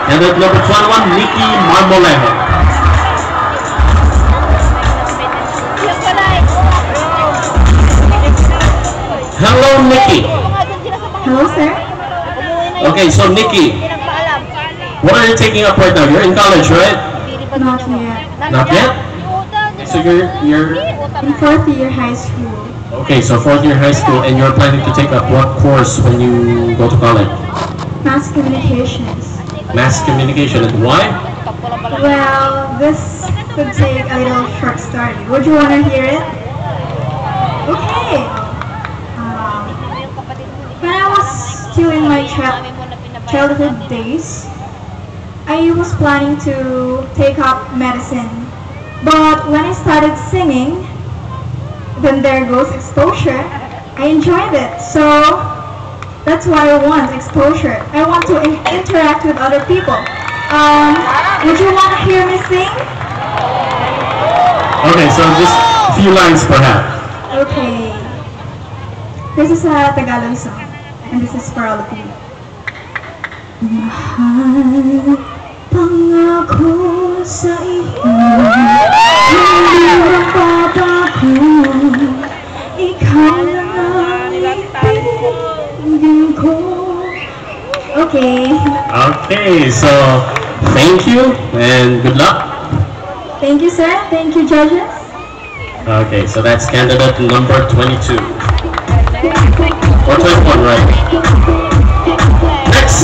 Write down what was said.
Candidate number 21, Nikki Marmolejo. Hello, Nikki. Hello, sir. Okay, so Nikki, what are you taking up right now? You're in college, right? Not yet. Not yet? So you're In fourth year high school. okay, so fourth year high school, and you're planning to take up what course when you go to college? Mass communications. Mass communication, and why? Well, this could take a little short story. Would you want to hear it? Okay. When I was still in my childhood days, I was planning to take up medicine. But when I started singing, then there goes exposure. I enjoyed it. So that's why I want exposure. I want to interact with other people. Would you want to hear me sing? Okay, so just a few lines perhaps. Okay. This is a Tagalog song, and this is for all of you. Mahal pangako sa iyo, hindi mapapago, ikaw lang ang ibigin ko. Okay. Okay, so thank you and good luck. Thank you, sir. Thank you, judges. Okay, so that's candidate number 22. Or 21, right?